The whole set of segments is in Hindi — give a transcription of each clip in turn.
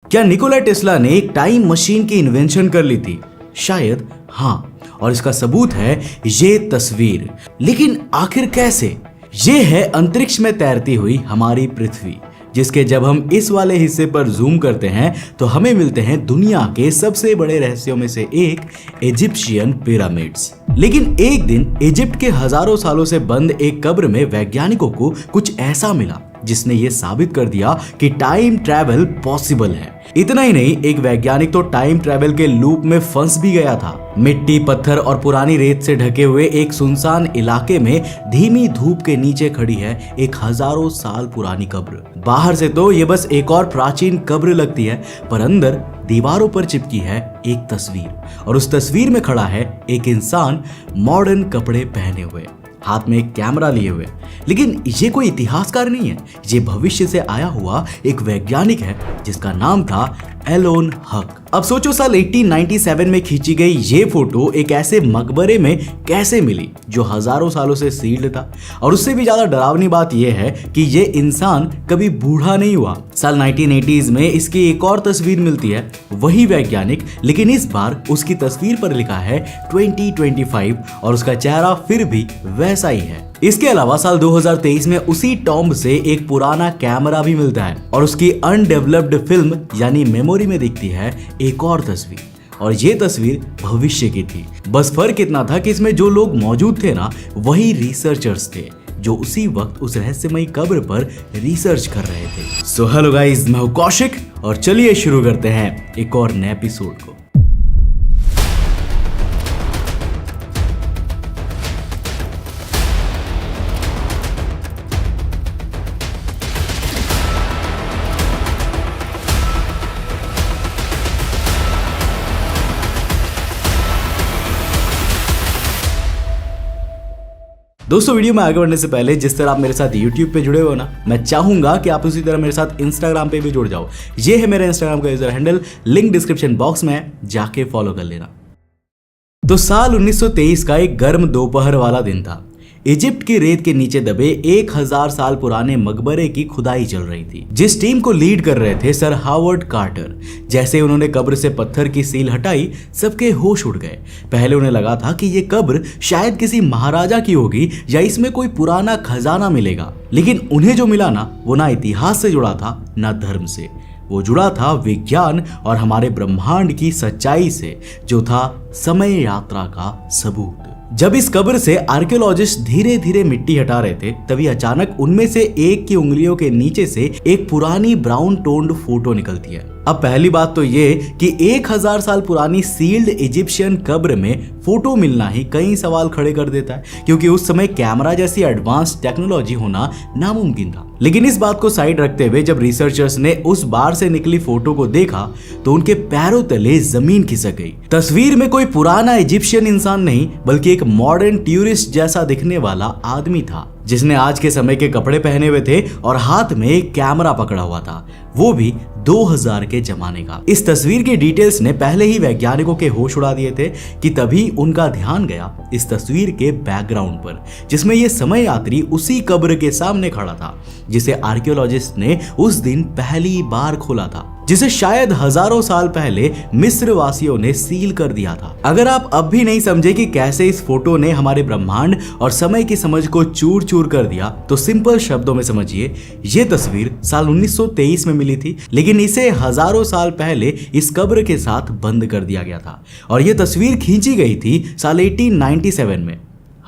क्या निकोला टेस्ला ने एक टाइम मशीन की इन्वेंशन कर ली थी? शायद हाँ, और इसका सबूत है ये तस्वीर। लेकिन आखिर कैसे? ये है अंतरिक्ष में तैरती हुई हमारी पृथ्वी, जिसके जब हम इस वाले हिस्से पर जूम करते हैं तो हमें मिलते हैं दुनिया के सबसे बड़े रहस्यों में से एक, इजिप्शियन पिरामिड्स। लेकिन एक दिन इजिप्ट के हजारों सालों से बंद एक कब्र में वैज्ञानिकों को कुछ ऐसा मिला जिसने ये साबित कर दिया कि टाइम ट्रैवल पॉसिबल है। इतना ही नहीं, एक वैज्ञानिक तो टाइम ट्रैवल के लूप में फंस भी गया था। मिट्टी, पत्थर और पुरानी रेत से ढके हुए एक सुनसान इलाके में धीमी धूप के नीचे खड़ी है एक हजारों साल पुरानी कब्र। बाहर से तो ये बस एक और प्राचीन कब्र लगती है, पर अंदर दीवारों पर चिपकी है एक तस्वीर, और उस तस्वीर में खड़ा है एक इंसान मॉडर्न कपड़े पहने हुए, हाथ में एक कैमरा लिए हुए। लेकिन ये कोई इतिहासकार नहीं है, ये भविष्य से आया हुआ एक वैज्ञानिक है जिसका नाम था एलोन हक। अब सोचो, साल 1897 में खींची गई ये फोटो एक ऐसे मकबरे में कैसे मिली जो हजारों सालों से सील्ड था। और उससे भी ज्यादा डरावनी बात यह है कि ये इंसान कभी बूढ़ा नहीं हुआ। साल 1980s में इसकी एक और तस्वीर मिलती है, वही वैज्ञानिक, लेकिन इस बार उसकी तस्वीर पर लिखा है 2025 और उसका चेहरा फिर भी वैसा ही है। इसके अलावा साल 2023 में उसी टॉम्ब से एक पुराना कैमरा भी मिलता है और उसकी अनडेवलप्ड फिल्म यानी मेमोरी में दिखती है एक और तस्वीर, और ये तस्वीर भविष्य की थी। बस फर्क इतना था कि इसमें जो लोग मौजूद थे ना, वही रिसर्चर्स थे जो उसी वक्त उस रहस्यमयी कब्र पर रिसर्च कर रहे थे। सो हेलो गाइस, मैं हूं कौशिक और चलिए शुरू करते हैं एक और नए एपिसोड को। दोस्तों, वीडियो में आगे बढ़ने से पहले जिस तरह आप मेरे साथ YouTube पे जुड़े हो ना, मैं चाहूंगा कि आप उसी तरह मेरे साथ Instagram पे भी जुड़ जाओ। ये है मेरा Instagram का user handle, link description box में है, जाके फॉलो कर लेना। तो साल 1923 का एक गर्म दोपहर वाला दिन था। इजिप्ट की रेत के नीचे दबे 1000 साल पुराने मकबरे की खुदाई चल रही थी। जिस टीम को लीड कर रहे थे सर हावर्ड कार्टर, जैसे उन्होंने कब्र से पत्थर की सील हटाई, सबके होश उड़ गए। पहले उन्हें लगा था कि ये कब्र शायद किसी महाराजा की होगी या इसमें कोई पुराना खजाना मिलेगा, लेकिन उन्हें जो मिला ना, वो ना इतिहास से जुड़ा था ना धर्म से। वो जुड़ा था विज्ञान और हमारे ब्रह्मांड की सच्चाई से, जो था समय यात्रा का सबूत। जब इस कब्र से आर्कियोलॉजिस्ट धीरे धीरे मिट्टी हटा रहे थे, तभी अचानक उनमें से एक की उंगलियों के नीचे से एक पुरानी ब्राउन टोन्ड फोटो निकलती है। अब पहली बात तो ये कि 1000 साल पुरानी सील्ड इजिप्शियन कब्र में फोटो मिलना ही कई सवाल खड़े कर देता है, क्योंकि उस समय कैमरा जैसी एडवांस टेक्नोलॉजी होना नामुमकिन था। लेकिन इस बात को साइड रखते हुए जब रिसर्चर्स ने उस बार से निकली फोटो को देखा तो उनके पैरों तले जमीन खिसक गई। तस्वीर में कोई पुराना इजिप्शियन इंसान नहीं, बल्कि एक मॉडर्न टूरिस्ट जैसा दिखने वाला आदमी था, जिसने आज के समय के कपड़े पहने हुए थे और हाथ में एक कैमरा पकड़ा हुआ था, वो भी 2000 के जमाने का। इस तस्वीर की डिटेल्स ने पहले ही वैज्ञानिकों के होश उड़ा दिए थे कि तभी उनका ध्यान गया इस तस्वीर के बैकग्राउंड पर, जिसमें ये समय यात्री उसी कब्र के सामने खड़ा था जिसे आर्कियोलॉजिस्ट ने उस दिन पहली बार खोला था, जिसे शायद हजारों साल पहले मिस्र वासियों ने सील कर दिया था। अगर आप अब भी नहीं समझे कि कैसे इस फोटो ने हमारे ब्रह्मांड और समय की समझ को चूर चूर कर दिया, तो सिंपल शब्दों में समझिए, ये तस्वीर साल 1923 में मिली थी, लेकिन इसे हजारों साल पहले इस कब्र के साथ बंद कर दिया गया था। और ये तस्वीर खींची गई थी साल 1897 में।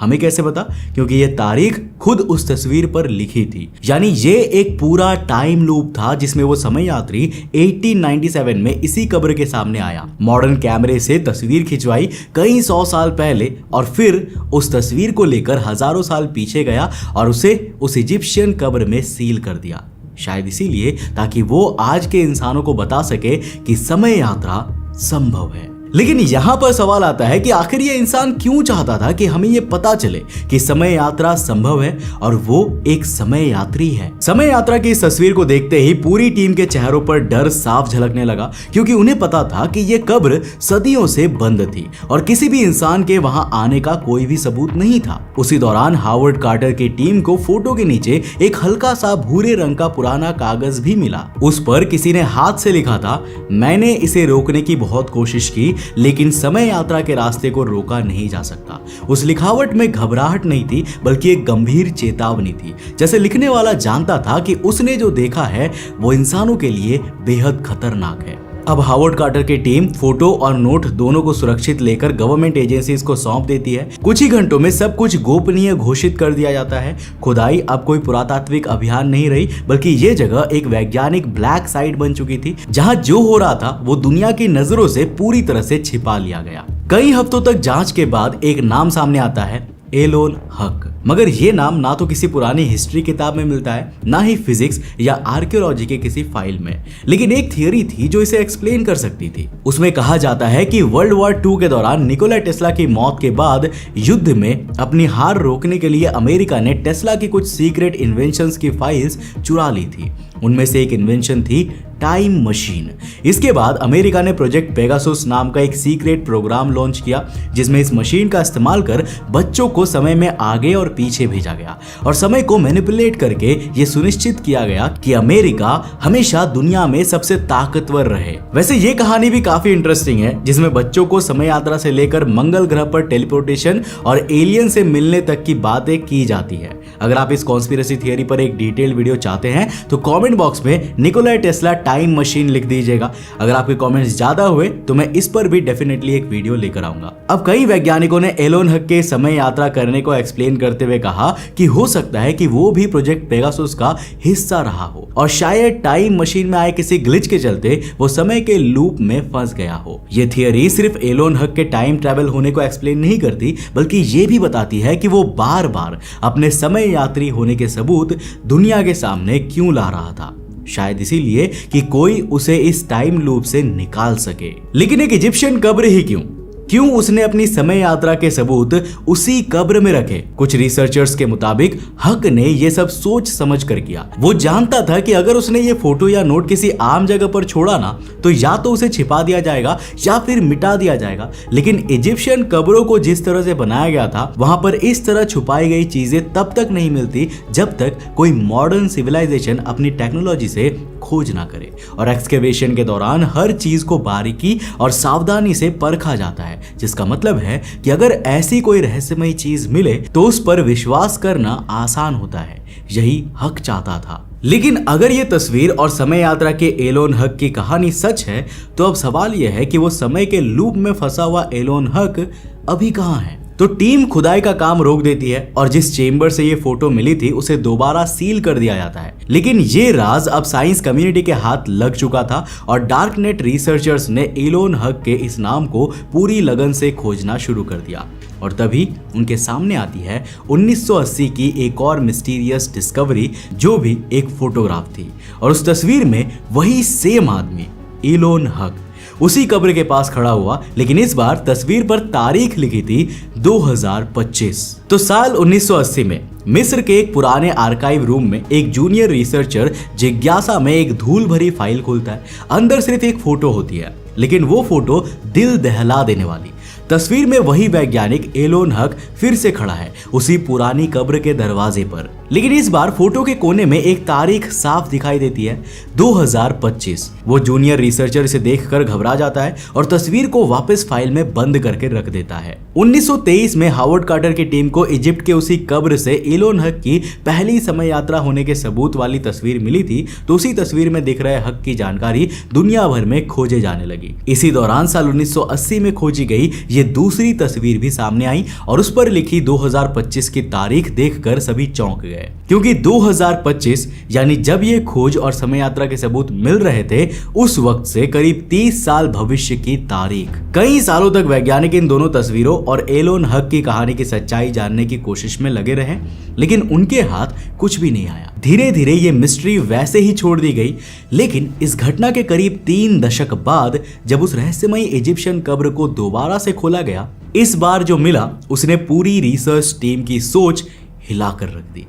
हमें कैसे पता? क्योंकि ये तारीख खुद उस तस्वीर पर लिखी थी। यानी ये एक पूरा टाइम लूप था जिसमें वो समय यात्री 1897 में इसी कब्र के सामने आया, मॉडर्न कैमरे से तस्वीर खिंचवाई कई 100 साल पहले, और फिर उस तस्वीर को लेकर हजारों साल पीछे गया और उसे उस इजिप्शियन कब्र में सील कर दिया। शायद इसीलिए ताकि वो आज के इंसानों को बता सके कि समय यात्रा संभव है। लेकिन यहाँ पर सवाल आता है कि आखिर ये इंसान क्यों चाहता था कि हमें ये पता चले कि समय यात्रा संभव है और वो एक समय यात्री है। समय यात्रा की इस तस्वीर को देखते ही पूरी टीम के चेहरों पर डर साफ झलकने लगा, क्योंकि उन्हें पता था कि ये कब्र सदियों से बंद थी और किसी भी इंसान के वहां आने का कोई भी सबूत नहीं था। उसी दौरान हावर्ड कार्टर की टीम को फोटो के नीचे एक हल्का सा भूरे रंग का पुराना कागज भी मिला। उस पर किसी ने हाथ से लिखा था, मैंने इसे रोकने की बहुत कोशिश की लेकिन समय यात्रा के रास्ते को रोका नहीं जा सकता। उस लिखावट में घबराहट नहीं थी बल्कि एक गंभीर चेतावनी थी, जैसे लिखने वाला जानता था कि उसने जो देखा है वो इंसानों के लिए बेहद खतरनाक है। अब हावर्ड कार्टर की टीम फोटो और नोट दोनों को सुरक्षित लेकर गवर्नमेंट एजेंसीज को सौंप देती है। कुछ ही घंटों में सब कुछ गोपनीय घोषित कर दिया जाता है। खुदाई अब कोई पुरातात्विक अभियान नहीं रही, बल्कि ये जगह एक वैज्ञानिक ब्लैक साइट बन चुकी थी, जहां जो हो रहा था वो दुनिया की नजरों से पूरी तरह से छिपा लिया गया। कई हफ्तों तक जांच के बाद एक नाम सामने आता है, एलोन हक। मगर ये नाम ना तो किसी पुरानी हिस्ट्री किताब में मिलता है, ना ही फिजिक्स या आर्कियोलॉजी के किसी फाइल में, लेकिन एक थियरी थी जो इसे एक्सप्लेन कर सकती थी। उसमें कहा जाता है कि वर्ल्ड वॉर 2 के दौरान निकोला टेस्ला की मौत के बाद युद्ध में अपनी हार रोकने के लिए अमेरिका ने टेस्ला की कुछ सीक्रेट इन्वेंशंस की फाइल्स चुरा ली थी। उनमें से एक इन्वेंशन थी टाइम मशीन। इसके बाद अमेरिका ने प्रोजेक्ट पेगासस नाम का एक सीक्रेट प्रोग्राम लॉन्च किया, जिसमें इस मशीन का इस्तेमाल कर बच्चों को समय में आगे और पीछे भेजा गया और समय को मैनिपुलेट करके ये सुनिश्चित किया गया कि अमेरिका हमेशा दुनिया में सबसे ताकतवर रहे। वैसे ये कहानी भी काफी इंटरेस्टिंग है, जिसमें बच्चों को समय यात्रा से लेकर मंगल ग्रह पर टेलीपोर्टेशन और एलियन से मिलने तक की बातें की जाती है। अगर आप इस कॉन्स्पिरेसी थियरी पर एक डिटेल्ड वीडियो चाहते हैं तो कमेंट बॉक्स में निकोला टेस्ला टाइम मशीन लिख दीजिएगा। अगर आपके कमेंट्स ज्यादा हुए तो मैं इस पर भी डेफिनेटली एक वीडियो लेकर आऊंगा। अब कई वैज्ञानिकों ने एलोन हक के समय यात्रा करने को एक्सप्लेन करते हुए कहा कि हो सकता है कि वो भी प्रोजेक्ट पेगासस का हिस्सा रहा हो और शायद टाइम मशीन में आए किसी ग्लिच के चलते वो समय के लूप में फंस गया हो। ये थियरी सिर्फ एलोन हक के टाइम ट्रैवल होने को एक्सप्लेन नहीं करती, बल्कि ये भी बताती है कि वो बार बार अपने समय यात्री होने के सबूत दुनिया के सामने क्यों ला रहा था। शायद इसीलिए कि कोई उसे इस टाइम लूप से निकाल सके। लेकिन एक इजिप्शियन कब्र ही क्यों उसने अपनी समय यात्रा के सबूत उसी कब्र में रखे? कुछ रिसर्चर्स के मुताबिक हक ने ये सब सोच समझ कर किया। वो जानता था कि अगर उसने ये फोटो या नोट किसी आम जगह पर छोड़ा ना तो या तो उसे छिपा दिया जाएगा या फिर मिटा दिया जाएगा। लेकिन इजिप्शियन कब्रों को जिस तरह से बनाया गया था, वहां पर इस तरह छुपाई गई चीजें तब तक नहीं मिलती जब तक कोई मॉडर्न सिविलाइजेशन अपनी टेक्नोलॉजी से खोज ना करे। और एक्सकेवेशन के दौरान हर चीज को बारीकी और सावधानी से परखा जाता है, जिसका मतलब है कि अगर ऐसी कोई रहस्यमयी चीज मिले तो उस पर विश्वास करना आसान होता है। यही हक चाहता था। लेकिन अगर ये तस्वीर और समय यात्रा के एलोन हक की कहानी सच है तो अब सवाल यह है कि वो समय के लूप में फंसा हुआ एलोन हक अभी कहां है? तो टीम खुदाई का काम रोक देती है और जिस चेंबर से ये फोटो मिली थी उसे दोबारा सील कर दिया जाता है। लेकिन ये राज अब साइंस कम्युनिटी के हाथ लग चुका था और डार्कनेट रिसर्चर्स ने एलोन हक के इस नाम को पूरी लगन से खोजना शुरू कर दिया। और तभी उनके सामने आती है 1980 की एक और मिस्टीरियस डिस्कवरी, जो भी एक फोटोग्राफ थी। और उस तस्वीर में वही सेम आदमी एलोन हक उसी कब्र के पास खड़ा हुआ, लेकिन इस बार तस्वीर पर तारीख लिखी थी 2025। तो साल 1980 में मिस्र के एक पुराने आर्काइव रूम में एक जूनियर रिसर्चर जिज्ञासा में एक धूल भरी फाइल खोलता है। अंदर सिर्फ एक फोटो होती है, लेकिन वो फोटो दिल दहला देने वाली। तस्वीर में वही वैज्ञानिक एलोन हक फिर से खड़ा है उसी पुरानी कब्र के दरवाजे पर, लेकिन इस बार फोटो के कोने में एक तारीख साफ दिखाई देती है, 2025। वो जूनियर रिसर्चर इसे देखकर घबरा जाता है और तस्वीर को वापस फाइल में बंद करके रख देता है। 1923 में हावर्ड कार्टर की टीम को इजिप्ट के उसी कब्र से एलोन हक की पहली समय यात्रा होने के सबूत वाली तस्वीर मिली थी, तो उसी तस्वीर में दिख रहे हक की जानकारी दुनिया भर में खोजे जाने लगी। इसी दौरान साल 1980 में खोजी गई ये ये दूसरी तस्वीर भी सामने आई और उस पर लिखी 2025 की तारीख देखकर सभी चौंक गए, क्योंकि 2025 यानी जब ये खोज और समय यात्रा के सबूत मिल रहे थे उस वक्त से करीब 30 साल भविष्य की तारीख। कई सालों तक वैज्ञानिक इन दोनों तस्वीरों और एलोन हक की कहानी की सच्चाई जानने की कोशिश में लगे रहे, लेकिन उनके हाथ कुछ भी नहीं आया। धीरे धीरे ये मिस्ट्री वैसे ही छोड़ दी गई, लेकिन इस घटना के करीब 3 दशक बाद जब उस रहस्यमयी इजिप्शियन कब्र को दोबारा से खोला गया, इस बार जो मिला उसने पूरी रिसर्च टीम की सोच हिलाकर रख दी।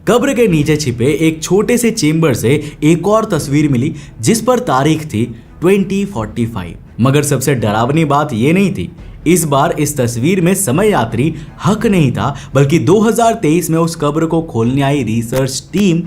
कब्र के नीचे छिपे एक छोटे से चेंबर से एक और तस्वीर मिली जिस पर तारीख थी 2045। मगर सबसे डरावनी बात यह नहीं थी, इस बार इस तस्वीर में समय यात्री हक नहीं था, बल्कि 2023 में उस कब्र को खोलने आई रिसर्च टीम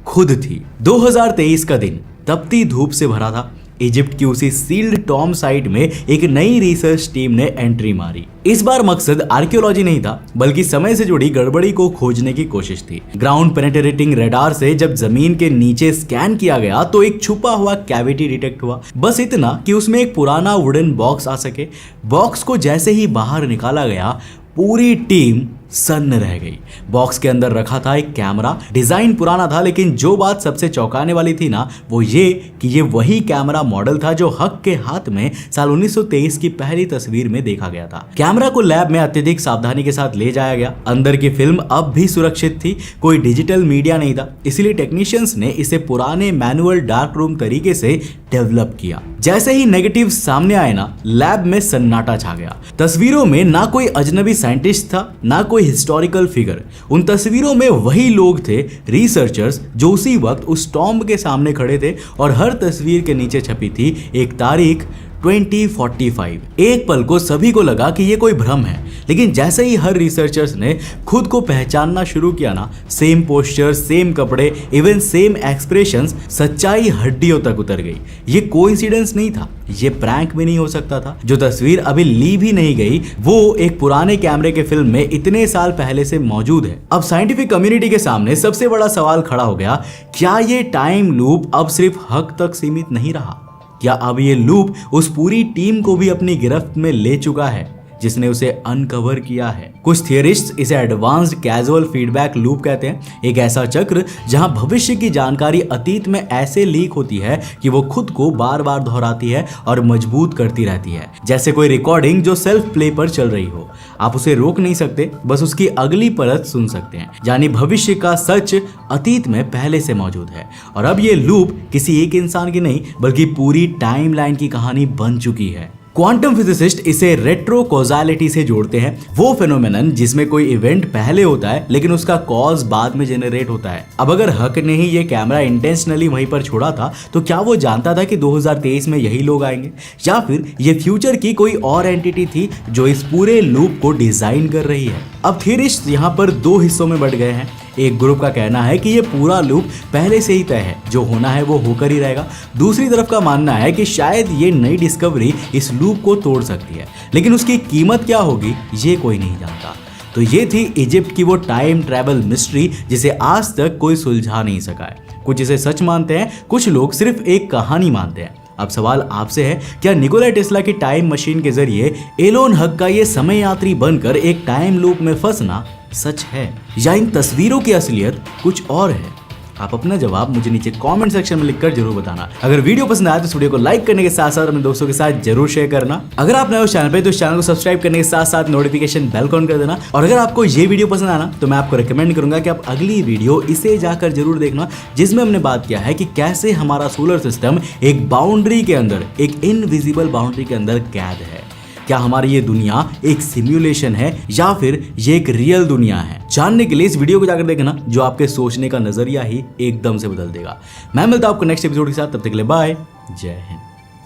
खुद थी। 2023 का दिन तपती धूप से भरा था। इजिप्ट की उसी सील्ड टॉम साइट में एक नई रिसर्च टीम ने एंट्री मारी। इस बार मकसद आर्कियोलॉजी नहीं था, बल्कि समय से जुड़ी गड़बड़ी को खोजने की कोशिश थी। ग्राउंड पेनिट्रेटिंग रडार से जब जमीन के नीचे स्कैन किया गया तो एक छुपा हुआ कैविटी डिटेक्ट हुआ, बस इतना कि उसमें एक पुराना वुडन बॉक्स आ सके। बॉक्स को जैसे ही बाहर निकाला गया पूरी टीम सन्न रह गई। बॉक्स के अंदर रखा था एक कैमरा। डिजाइन पुराना था, लेकिन जो बात सबसे चौंकाने वाली थी ना, वो ये कि ये वही कैमरा मॉडल था जो हक के हाथ में साल 1923 की पहली तस्वीर में देखा गया था। कैमरा को लैब में अत्यधिक सावधानी के साथ ले जाया गया। अंदर की फिल्म अब भी सुरक्षित थी, कोई डिजिटल मीडिया नहीं था, इसलिए टेक्नीशियंस ने इसे पुराने मैनुअल डार्क रूम तरीके से डेवलप किया। जैसे ही नेगेटिव सामने आए ना, लैब में सन्नाटा छा गया। तस्वीरों में ना कोई अजनबी साइंटिस्ट था, ना कोई हिस्टोरिकल फिगर। उन तस्वीरों में वही लोग थे, रिसर्चर्स, जो उसी वक्त उस टॉम्ब के सामने खड़े थे और हर तस्वीर के नीचे छपी थी एक तारीख 2045। एक पल को सभी को लगा कि ये कोई भ्रम है, लेकिन जैसे ही हर रिसर्चर्स ने खुद को पहचानना शुरू किया ना, सेम पोस्चर, सेम कपड़े, इवन सेम एक्सप्रेशंस, सच्चाई हड्डियों तक उतर गई। ये कोइंसिडेंस नहीं था, ये प्रैंक भी नहीं हो सकता था। जो तस्वीर अभी ली भी नहीं गई वो एक पुराने कैमरे के फिल्म में इतने साल पहले से मौजूद है। अब साइंटिफिक कम्युनिटी के सामने सबसे बड़ा सवाल खड़ा हो गया, क्या ये टाइम लूप अब सिर्फ हक तक सीमित नहीं रहा? क्या अब ये लूप उस पूरी टीम को भी अपनी गिरफ्त में ले चुका है जिसने उसे अनकवर किया है? कुछ थियरिस्ट्स इसे एडवांस्ड कैजुअल फीडबैक लूप कहते हैं, एक ऐसा चक्र जहां भविष्य की जानकारी अतीत में ऐसे लीक होती है कि वो खुद को बार बार दोहराती है और मजबूत करती रहती है, जैसे कोई रिकॉर्डिंग जो सेल्फ प्ले पर चल रही हो। आप उसे रोक नहीं सकते, बस उसकी अगली परत सुन सकते हैं। यानी भविष्य का सच अतीत में पहले से मौजूद है और अब ये लूप किसी एक इंसान की नहीं, बल्कि पूरी टाइमलाइन की कहानी बन चुकी है। क्वांटम फिजिसिस्ट इसे रेट्रो कॉजालिटी से जोड़ते हैं, वो फेनोमेनन जिसमें कोई इवेंट पहले होता है लेकिन उसका कॉज बाद में जेनरेट होता है। अब अगर हक ने ही ये कैमरा इंटेंशनली वहीं पर छोड़ा था, तो क्या वो जानता था कि 2023 में यही लोग आएंगे, या फिर ये फ्यूचर की कोई और एंटिटी थी जो इस पूरे लूप को डिजाइन कर रही है? अब थियरिस्ट्स यहाँ पर 2 हिस्सों में बढ़ गए हैं। एक ग्रुप का कहना है कि ये पूरा लूप पहले से ही तय है, जो होना है वो होकर ही रहेगा। दूसरी तरफ का मानना है कि शायद ये नई डिस्कवरी इस लूप को तोड़ सकती है, लेकिन उसकी कीमत क्या होगी ये कोई नहीं जानता। तो ये थी इजिप्ट की वो टाइम ट्रैवल मिस्ट्री जिसे आज तक कोई सुलझा नहीं सका है। कुछ इसे सच मानते हैं, कुछ लोग सिर्फ एक कहानी मानते हैं। अब सवाल आपसे है, क्या निकोला टेस्ला की टाइम मशीन के जरिए एलोन हक का ये समय यात्री बनकर एक टाइम लूप में फंसना सच है, या इन तस्वीरों की असलियत कुछ और है? आप अपना जवाब मुझे नीचे कमेंट सेक्शन में लिखकर जरूर बताना। अगर वीडियो पसंद आया तो इस वीडियो को लाइक करने के साथ साथ अपने दोस्तों के साथ जरूर शेयर करना। अगर आप नए हो चैनल पे तो इस चैनल को सब्सक्राइब करने के साथ साथ नोटिफिकेशन बेल ऑन कर देना। और अगर आपको ये वीडियो पसंद आना तो मैं आपको रिकमेंड करूंगा कि आप अगली वीडियो इसे जाकर जरूर देखना, जिसमें हमने बात किया है कि कैसे हमारा सोलर सिस्टम एक बाउंड्री के अंदर, एक इनविजिबल बाउंड्री के अंदर कैद है। क्या हमारी ये दुनिया एक सिमुलेशन है या फिर ये एक रियल दुनिया है? जानने के लिए इस वीडियो को जाकर देखना, जो आपके सोचने का नजरिया ही एकदम से बदल देगा। मैं मिलता हूं आपको नेक्स्ट एपिसोड के साथ, तब तक के लिए बाय, जय हिंद।